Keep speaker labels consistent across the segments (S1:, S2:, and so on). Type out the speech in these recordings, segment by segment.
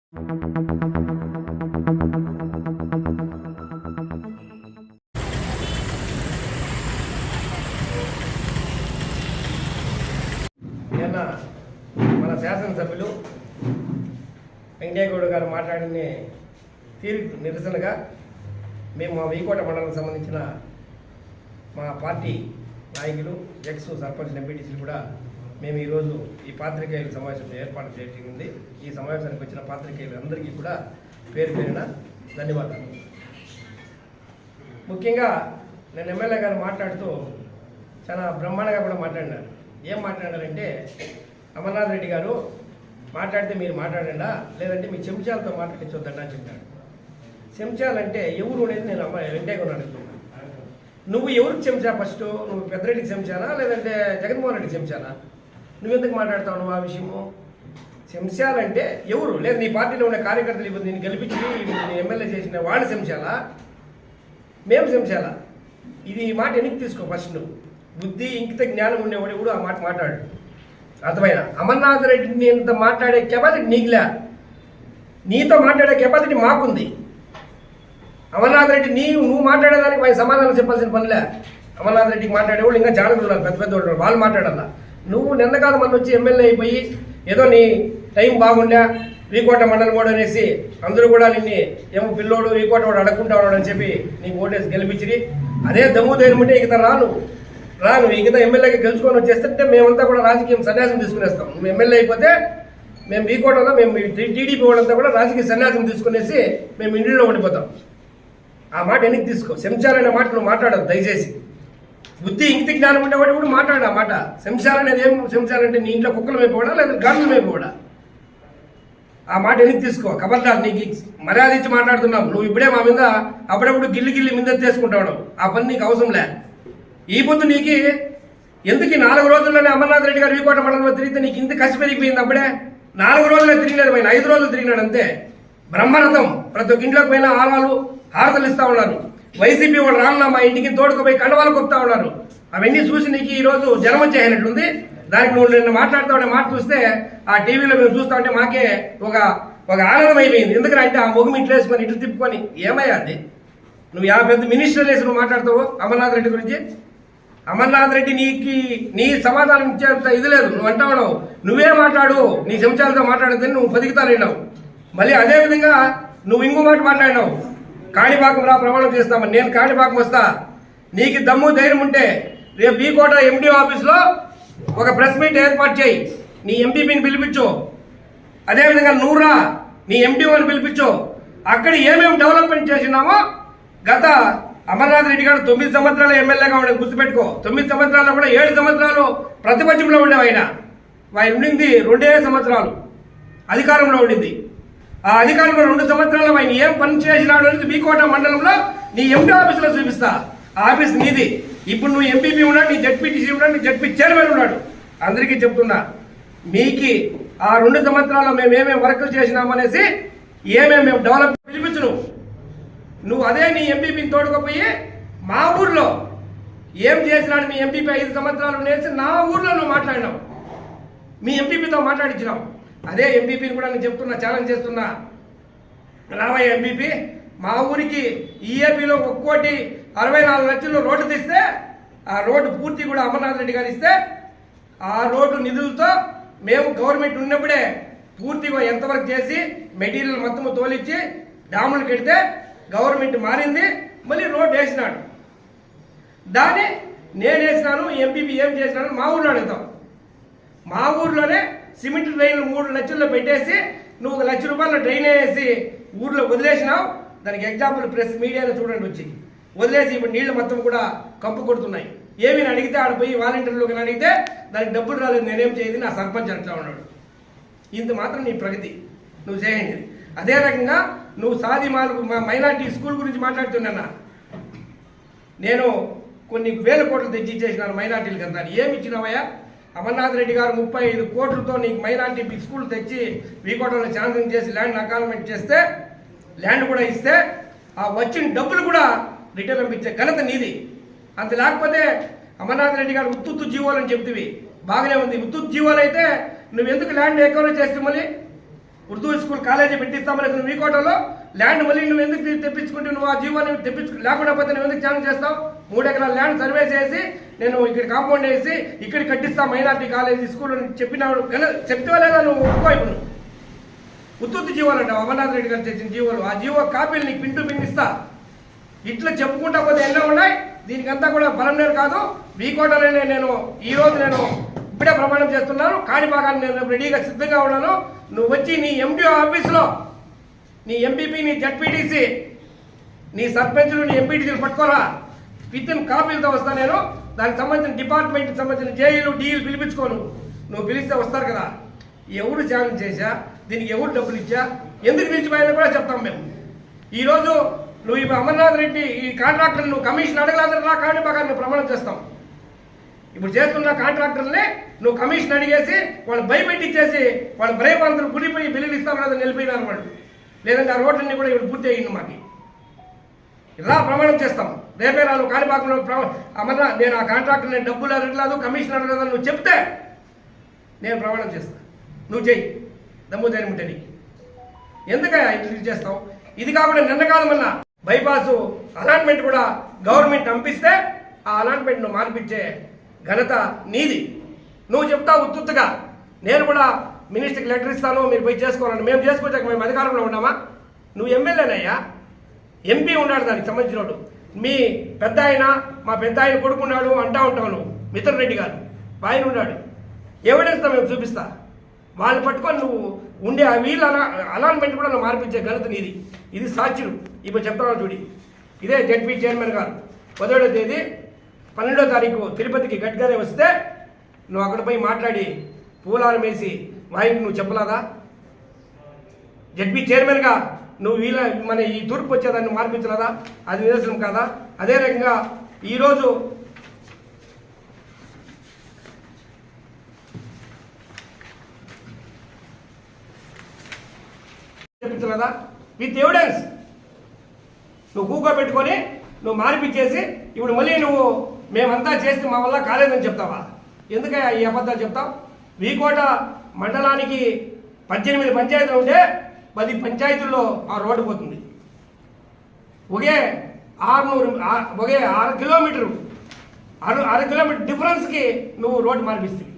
S1: నిన్న మన శాసనసభ్యులు వెంకయ్య గౌడ్ గారు మాట్లాడిన తీర్పు నిరసనగా మేము మా వీకోట మండలానికి సంబంధించిన మా పార్టీ నాయకులు ఎక్స్ సర్పంచ్ ఎంపీటీసీలు కూడా మేము ఈరోజు ఈ పాత్రికేయుల సమావేశం ఏర్పాటు చేయడం. ఈ సమావేశానికి వచ్చిన పాత్రికేయులందరికీ కూడా పేరు పేరున ధన్యవాదాలు. ముఖ్యంగా నేను ఎమ్మెల్యే గారు మాట్లాడుతూ చాలా బ్రహ్మాండంగా కూడా మాట్లాడినారు. ఏం మాట్లాడారంటే, అమర్నాథ్ రెడ్డి గారు మాట్లాడితే మీరు మాట్లాడండా, లేదంటే మీ చెంచాలతో మాట్లాడించొద్దండి అని చెప్పాడు. చెంచాలంటే ఎవరు అనేది నేను వెంకయ్య గౌడ్ అడుగుతున్నాను. నువ్వు ఎవరికి చెంచా? ఫస్ట్ నువ్వు పెద్దరెడ్డికి చెంచానా, లేదంటే జగన్మోహన్ రెడ్డికి చెంచానా? నువ్వెందుకు మాట్లాడతావు నువ్వు ఆ విషయము? చెంచాలంటే ఎవరు? లేదు నీ పార్టీలో ఉన్న కార్యకర్తలు ఇప్పుడు నేను గెలిపించి ఎమ్మెల్యే చేసిన వాళ్ళు చెంచాలా, మేము చెంచాలా? ఇది ఈ మాట వెనక్కి తీసుకో. ఫస్ట్ నువ్వు బుద్ధి ఇంకిత జ్ఞానం ఉండేవాడు కూడా ఆ మాట మాట్లాడు. అర్థమైనా? అమర్నాథ్ రెడ్డిని ఇంత మాట్లాడే కెపాసిటీ నీకులే, నీతో మాట్లాడే కెపాసిటీ మాకుంది. అమర్నాథ్ రెడ్డి నువ్వు మాట్లాడేదానికి ఆయన సమాధానం చెప్పాల్సిన పనిలే. అమర్నాథ్ రెడ్డికి మాట్లాడేవాళ్ళు ఇంకా చాలా ఉన్నారు, పెద్ద పెద్ద వాళ్ళు, వాళ్ళు మాట్లాడాలా. నువ్వు నిన్న కాదు మన వచ్చి ఎమ్మెల్యే అయిపోయి ఏదో నీ టైం బాగుండా వీకోట మండలం వాడు అనేసి అందరూ కూడా నిన్ను ఏమో పిల్లోడు వీకోట వాడు అడగకుండా వాడు అని చెప్పి నీకు ఓటేసి గెలిపించి అదే దమ్ము ధైర్యం ఉంటే ఇక రాను ఇక ఎమ్మెల్యేగా గెలుచుకొని వచ్చేస్తే మేమంతా కూడా రాజకీయం సన్యాసం తీసుకునేస్తాం. నువ్వు ఎమ్మెల్యే అయిపోతే మేము వీకోటలో మేము టీడీపీ వాళ్ళంతా కూడా రాజకీయ సన్యాసం తీసుకునేసి మేము ఇంట్లో ఉండిపోతాం. ఆ మాట వెనక్కి తీసుకో. శంశాలనే మాట నువ్వు మాట్లాడదు దయచేసి. బుద్ధి ఇంటి జ్ఞానం ఉండేవాడు కూడా మాట్లాడు ఆ మాట. శంశాలనేది ఏం? శంశాలంటే నీ ఇంట్లో కుక్కలు మేపోవడా లేదా గాడులు మేపోవడా? ఆ మాట వెనక్కి తీసుకో. కబర్దార్, నీకు మర్యాద ఇచ్చి మాట్లాడుతున్నావు. నువ్వు ఇప్పుడే మా మీద అప్పుడప్పుడు గిల్లి మిందెత్తేసుకుంటావు. ఆ పని నీకు అవసరం లే. ఈ పొద్దు నీకు ఎందుకు 4 రోజుల్లోనే అమర్నాథ్ రెడ్డి గారు వీకోట మండలంలో తిరిగితే నీకు ఇంత కసి పెరిగిపోయింది? అప్పుడే 4 రోజులే తిరిగినాడు, ఆయన 5 రోజులు తిరిగినాడు అంతే. బ్రహ్మరథం. ప్రతి ఒక్క ఇంట్లోకి పోయినా ఆలాలు హారతలు ఇస్తా ఉన్నారు. వైసీపీ వాళ్ళు రానున్నా మా ఇంటికి తోడుకుపోయి కండవాళ్ళు కొప్తా ఉన్నారు. అవన్నీ చూసి నీకు ఈ రోజు జనం వచ్చేసినట్లుంది. దానికి నువ్వు నిన్ను మాట్లాడుతూ ఉండే మాట చూస్తే ఆ టీవీలో మేము చూస్తూ ఉంటే మాకే ఒక ఆనందం అయిపోయింది. ఎందుకంటే ఆ మొగం ఇట్లు వేసుకొని ఇటు తిప్పుకొని ఏమయ్యా అది? నువ్వు 50 పెద్ద మినిస్టర్ వేసి నువ్వు మాట్లాడతావు అమర్నాథ్ రెడ్డి గురించి. అమర్నాథ్ రెడ్డి నీ సమాధానం ఇచ్చేంత ఇది లేదు. నువ్వు అంటావు నువ్వే మాట్లాడు, నీ చెంచాలతో మాట్లాడద్దని నువ్వు బతికితానన్నావు. మళ్ళీ అదేవిధంగా నువ్వు ఇంకో మాట మాట్లాడినావు, కాణిపాకం రా ప్రమాణం చేస్తామని. నేను కాణిపాకం వస్తా, నీకు దమ్ము ధైర్యం ఉంటే రేపు వీకోట ఎండి ఆఫీస్లో ఒక ప్రెస్ మీట్ ఏర్పాటు చేయి. నీ ఎంపీపీని పిలిపించు. అదేవిధంగా నువ్వురా నీ ఎంపీఓని పిలిపించు. అక్కడ ఏమేమి డెవలప్మెంట్ చేసినామో గత అమర్నాథ్ రెడ్డి గారు 9 సంవత్సరాలు ఎమ్మెల్యేగా ఉండేది గుర్తుపెట్టుకో. 9 సంవత్సరాల్లో కూడా 7 సంవత్సరాలు ప్రతిపక్షంలో ఉండేవి. ఆయన ఉండింది 2 సంవత్సరాలు అధికారంలో ఉండింది. ఆ అధికారంలో 2 సంవత్సరాలు ఆయన ఏం పని చేసినాడు అనేది వీకోట మండలంలో నీ ఎంపీ ఆఫీసులో చూపిస్తా. ఆ ఆఫీస్ నీది. ఇప్పుడు నువ్వు ఎంపీపీ ఉన్నాడు, నీ జడ్పీటీసీ ఉన్నాడు, నీ జడ్పీ చైర్మన్ ఉన్నాడు. అందరికీ చెప్తున్నా, మీకు ఆ 2 సంవత్సరాల్లో మేము ఏమేమి వర్కులు చేసినామనేసి ఏమేమి డెవలప్ పిలిపించు. నువ్వు అదే నీ ఎంపీపీని తోడుకోపోయి మా ఊర్లో ఏం చేసినాడు మీ ఎంపీపీ 5 సంవత్సరాలు ఉండేసి నా ఊర్లో నువ్వు మాట్లాడినావు, మీ ఎంపీపీతో మాట్లాడించినావు. అదే ఎంపీపీని కూడా నేను చెప్తున్నా, ఛాలెంజ్ చేస్తున్నా. రాబోయే ఎంపీపీ మా ఊరికి ఈఏపీలో 1,64,00,000 రోడ్డు తీస్తే ఆ రోడ్డు పూర్తి కూడా అమర్నాథ్ రెడ్డి గారు ఇస్తే ఆ రోడ్డు నిధులతో మేము గవర్నమెంట్ ఉన్నప్పుడే పూర్తిగా ఎంతవరకు చేసి మెటీరియల్ మొత్తం తోలిచ్చి డాములు కడితే గవర్నమెంట్ మారింది, మళ్ళీ రోడ్డు వేసినాడు. దాన్ని నేను వేసినాను, ఎంపీపీ ఏం చేసినాను మా ఊళ్ళో అడుగుతాం. మా ఊర్లోనే సిమెంట్ డ్రైన్లు 3 లక్షల్లో పెట్టేసి నువ్వు 1 లక్ష రూపాయల డ్రైన్ వేసి ఊర్లో వదిలేసినావు. దానికి ఎగ్జాంపుల్ ప్రెస్ మీడియాలో చూడండి వచ్చి వదిలేసి ఇప్పుడు నీళ్లు మొత్తం కూడా కంపు కొడుతున్నాయి. ఏమి అడిగితే ఆడిపోయి వాలంటీర్లోకి అడిగితే దానికి డబ్బులు రాలేదు, నేనేం చేయదు, నా సర్పంచ్ అట్లా ఉన్నాడు. ఇంత మాత్రం నీ ప్రగతి నువ్వు చేయండి. అదే రకంగా నువ్వు మైనార్టీ స్కూల్ గురించి మాట్లాడుతున్నా. నేను కొన్ని వేల కోట్లు తెచ్చి ఇచ్చేసినాను మైనార్టీలకు అంతా. ఏమి ఇచ్చినావయ్యా? అమర్నాథ్ రెడ్డి గారు 35 కోట్లతో నీకు మైనార్టీ స్కూల్ తెచ్చి వీకోటలో శాంక్షన్ చేసి ల్యాండ్ అకాల్మెంట్ చేస్తే ల్యాండ్ కూడా ఇస్తే ఆ వచ్చిన డబ్బులు కూడా రిటర్న్ పంపించే ఘనత నీది. అంత లేకపోతే అమర్నాథ్ రెడ్డి గారు ఉత్తు జీవోలు అని చెప్తివి, బాగానే ఉంది. ఉత్తు జీవోలు అయితే నువ్వు ఎందుకు ల్యాండ్ ఎక్వైరీ చేస్తే మళ్ళీ ఉర్దూ స్కూల్ కాలేజీ పెట్టిస్తామని నువ్వు వీకోటలో ల్యాండ్ మళ్ళీ నువ్వు ఎందుకు తెప్పించుకుంటే నువ్వు ఆ జీవోని లేకుండా పోతే నువ్వు ఎందుకు ఛాలెంజ్ చేస్తావు? 3 ఎకరాల ల్యాండ్ సర్వే చేసి నేను ఇక్కడ కాంపౌండ్ వేసి ఇక్కడ కట్టిస్తా మైనార్టీ కాలేజీ స్కూల్ అని చెప్పినాడు. చెప్తే లేదా నువ్వు ఒప్పుకో? ఇప్పుడు ఉత్తుత్తి జీవోలు అంటావు. అమర్నాథ్ రెడ్డి గారు తెచ్చిన జీవోలు, ఆ జీవో కాపీలు నీకు పిండిస్తా. ఇట్లా చెప్పుకుంటా పోతే ఎన్నో ఉన్నాయి. దీనికంతా కూడా బలంనేరు కాదు. వీకోటలోనే నేను ఈరోజు ఇప్పుడే ప్రమాణం చేస్తున్నాను. కాణిపాకాన్ని నేను రెడీగా సిద్ధంగా ఉన్నాను. నువ్వు వచ్చి నీ ఎండిఓ ఆఫీసులో నీ ఎంపీపీ, నీ జడ్పీటీసీ, నీ సర్పంచులు, నీ ఎంపీటీసీలు పట్టుకోరా. విత్ కాపీలతో వస్తా నేను. దానికి సంబంధించిన డిపార్ట్మెంట్కి సంబంధించిన జేఈలు డీలు పిలిపించుకోను. నువ్వు పిలిస్తే వస్తారు కదా. ఎవరు ఛాలెంజ్ చేశా, దీనికి ఎవరు డబ్బులు ఇచ్చా, ఎందుకు నిలిచిపోయాయని కూడా చెప్తాం మేము. ఈరోజు నువ్వు ఇప్పుడు అమర్నాథ్ రెడ్డి ఈ కాంట్రాక్టర్ నువ్వు కమిషన్ అడగలేదన్నా కాణిపాకాన్ని ప్రమాణం చేస్తాం. ఇప్పుడు చేస్తున్న కాంట్రాక్టర్ని నువ్వు కమిషన్ అడిగేసి వాళ్ళు భయపెట్టించేసి వాళ్ళు భయపంతులు గుడిపోయి బిల్లులు ఇస్తాం లేదా నిలిపోయినారు వాళ్ళు. లేదంటే ఆ రోడ్లన్నీ కూడా ఇప్పుడు పూర్తి అయ్యింది. మాకు ఇలా ప్రమాణం చేస్తాం. రేపే రాను కాణిపాకంలో అమర్నాథ్ నేను ఆ కాంట్రాక్టర్ నేను డబ్బులు అడగలేదు, కమిషన్ అడగలేదు నువ్వు చెప్తే నేను ప్రమాణం చేస్తాను. నువ్వు చెయ్యి, దమ్ము ధైర్యం ఉంటే నీకు. ఎందుకయ్యా ఇట్లా చేస్తావు? ఇది కాకుండా నిన్న కాదు మొన్న బైపాస్ అలాట్మెంట్ కూడా గవర్నమెంట్ పంపిస్తే ఆ అలాట్మెంట్ నువ్వు మార్పించే ఘనత నీది. నువ్వు చెప్తావు ఉత్తుగా. నేను కూడా మినిస్టర్కి లెటర్ ఇస్తాను, మీరు పోయి చేసుకోవాలని. మేము చేసుకొచ్చాక మేము అధికారంలో ఉన్నామా? నువ్వు ఎమ్మెల్యేనయ్యా, ఎంపీ ఉన్నాడు దానికి సంబంధించినోడు. మీ పెద్ద ఆయన, మా పెద్ద ఆయన కొడుకున్నాడు అంటా ఉంటావు నువ్వు. మిథున్ రెడ్డి గారు ఆయన ఉన్నాడు. ఎవిడెన్స్తో మేము చూపిస్తా. వాళ్ళని పట్టుకొని నువ్వు ఉండే ఆ వీళ్ళ అలాట్మెంట్ కూడా నువ్వు మార్పించే ఘనత నీది. ఇది సాక్షులు. ఇప్పుడు చెప్తున్నావు చూడి. ఇదే జడ్పీ చైర్మన్ గారు 17వ తేదీ 12వ తారీఖు తిరుపతికి గడ్కరీ వస్తే నువ్వు అక్కడ పోయి మాట్లాడి పూలారం వేసి వాయికి నువ్వు చెప్పలాదా? జడ్పీ చైర్మన్గా నువ్వు వీళ్ళ మన ఈ తూర్పు వచ్చేదాన్ని మార్పించలేదా? అది నిదర్శనం కాదా? అదే రకంగా ఈరోజు చెప్పించలేదా? విత్ ఎవిడెన్స్ నువ్వు కూకోబెట్టుకొని నువ్వు మార్పిచ్చేసి ఇప్పుడు మళ్ళీ నువ్వు మేమంతా చేస్తే మా వల్ల కాలేదని చెప్తావా? ఎందుకయ్యా ఈ అబద్ధాలు చెప్తావు? వీకోట మండలానికి 18 పంచాయతీలు ఉంటే 10 పంచాయతీల్లో ఆ రోడ్డు పోతుంది. ఒకే 6 కిలోమీటర్ డిఫరెన్స్కి నువ్వు రోడ్డు మార్పిస్తుంది.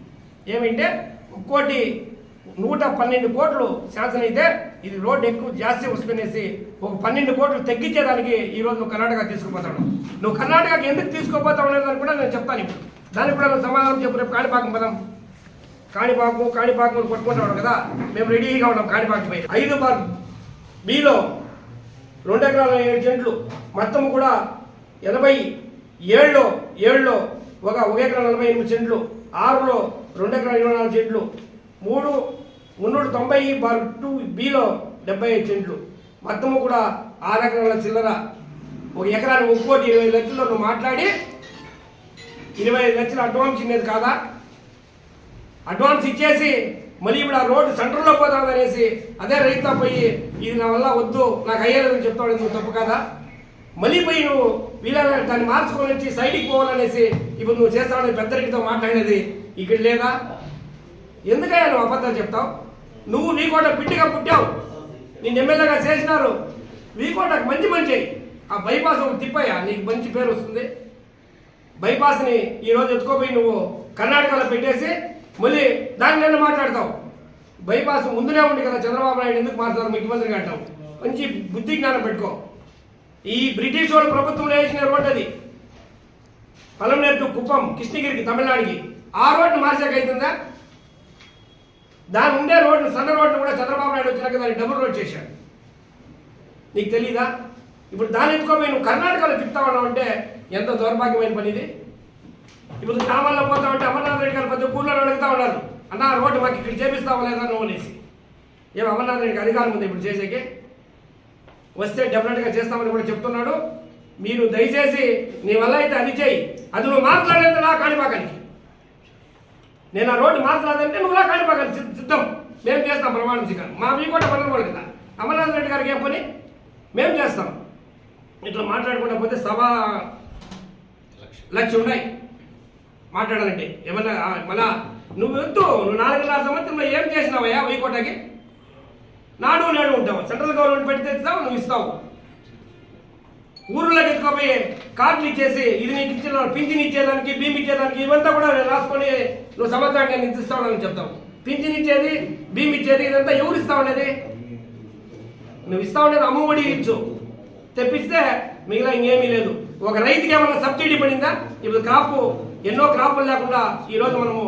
S1: ఏమంటే ఒక్కోటి 112 కోట్లు శాంక్షన్ అయితే ఇది రోడ్డు ఎక్కువ జాస్తి వస్తునేసి ఒక 12 కోట్లు తగ్గించేదానికి ఈరోజు నువ్వు కర్ణాటక తీసుకుపోతావు. నువ్వు కర్ణాటకకి ఎందుకు తీసుకుపోతావు అనేదాన్ని కూడా నేను చెప్తాను. ఇప్పుడు దానికి కూడా నువ్వు సమాధానం చెప్పు. రేపు కాణిపాకం పదం. కాణిపాకం కొట్టుకుంటాడు కదా, మేము రెడీగా ఉన్నాం. కాణిపాకం పై 5 బార్ బిలో 2 ఎకరాల 7 సెంట్లు మొత్తం కూడా 87లో 1 ఎకరా 48 సెంట్లు, 6లో 2 ఎకరాల 24 సెంట్లు, 390 బార్ 2 బిలో 75 సెంట్లు, మొత్తము కూడా 6 ఎకరాల చిల్లర. 1 ఎకరానికి 1,20,00,000 నువ్వు మాట్లాడి 25 లక్షలు అడ్వాన్స్ ఇచ్చేది కాదా? అడ్వాన్స్ ఇచ్చేసి మళ్ళీ ఇప్పుడు ఆ రోడ్డు సెంటర్లో పోతామనేసి అదే రైతుతో పోయి ఇది నా వల్ల వద్దు నాకు అయ్యేదని చెప్తాడు. నువ్వు తప్పు కదా? మళ్ళీ పోయి నువ్వు వీళ్ళని దాన్ని మార్చుకొని వచ్చి సైడ్కి పోవాలనేసి ఇప్పుడు నువ్వు చేస్తావని పెద్ద రెడ్డితో మాట్లాడినది ఇక్కడ లేదా? ఎందుకయ్యా నువ్వు అబద్ధాలు చెప్తావు? నువ్వు వీకోట బిడ్డగా పుట్టావు, నేను ఎమ్మెల్యేగా చేసినారు. వీకోటకు మంచి ఆ బైపాస్ ఒక తిప్పయ్యా, నీకు మంచి పేరు వస్తుంది. బైపాస్ని ఈరోజు ఎత్తుకోపోయి నువ్వు కర్ణాటకలో పెట్టేసి మళ్ళీ దాన్ని నిన్న మాట్లాడతావు. బైపాస్ ముందునే ఉంది కదా, చంద్రబాబు నాయుడు ఎందుకు మాట్లాడతారు ముఖ్యమంత్రిగా అంటావు. మంచి బుద్ధి జ్ఞానం పెట్టుకో. ఈ బ్రిటిష్ వాళ్ళ ప్రభుత్వంలో వేసిన రోడ్డు అది, పలంనేరు టు కుప్పం కృష్ణగిరికి తమిళనాడుకి. ఆ రోడ్డు మార్చాక అవుతుందా? దాని ఉండే రోడ్డు సన్న రోడ్డు కూడా చంద్రబాబు నాయుడు వచ్చినాక దాన్ని డబుల్ రోడ్ చేశాడు. నీకు తెలీదా? ఇప్పుడు దాన్ని ఎత్తుకోపోయి నువ్వు కర్ణాటకలో తిప్పుతావన్నావు అంటే ఎంత దౌర్భాగ్యమైన పని ఇది. ఇప్పుడు గ్రామాల్లో పోతామంటే అమర్నాథ్ రెడ్డి గారు పెద్ద ఊళ్ళో అడుగుతా ఉన్నారు, అన్న రోడ్డు మాకు ఇక్కడ చేపిస్తావా లేదా నువ్వు అనేసి. ఏం అమర్నాథ్ రెడ్డికి అధికారం ఉంది ఇప్పుడు చేసేకి? వస్తే డెఫినెట్గా చేస్తామని కూడా చెప్తున్నాడు. మీరు దయచేసి నీ వల్ల అయితే అది చేయి. అది నువ్వు మాట్లాడేది నా కాణిపాకానికి. నేను ఆ రోడ్డు మాట్లాడాలంటే నువ్వు నా కాణిపాకానికి సిద్ధం. మేము చేస్తాం ప్రమాణం స్వీకారం. మా మీ కూడా పనులు కదా. అమర్నాథ్ రెడ్డి గారికి ఏం పని? మేము చేస్తాం. ఇట్లా మాట్లాడకుండా పోతే సభా లక్ష ఉన్నాయి మాట్లాడాలంటే. ఏమన్నా మళ్ళా నువ్వు 4.5 సంవత్సరంలో ఏం చేసినావయ్యా వైకోటకి? నాడు నేడు ఉంటావు. సెంట్రల్ గవర్నమెంట్ పెడితే ఇస్తావు, నువ్వు ఇస్తావు. ఊర్లోకి ఎత్తుకోపోయి కార్డులు ఇచ్చేసి ఇది నీకు ఇచ్చిన పింఛన్ ఇచ్చేదానికి భీమ్ ఇచ్చేదానికి ఇవంతా కూడా రాసుకొని నువ్వు సంవత్సరానికి నేను ఇస్తావు చెప్తావు. పింఛన్ ఇచ్చేది భీమ్ ఇచ్చేది ఇదంతా ఎవరు ఇస్తా ఉండేది? నువ్వు ఇస్తా ఉండేది అమ్మఒడి ఇచ్చు తెప్పిస్తే మిగిలిన ఇంకేమీ లేదు. ఒక రైతుకి ఏమన్నా సబ్సిడీ పడిందా? ఇప్పుడు క్రాప్ ఎన్నో క్రాపులు లేకుండా ఈరోజు మనము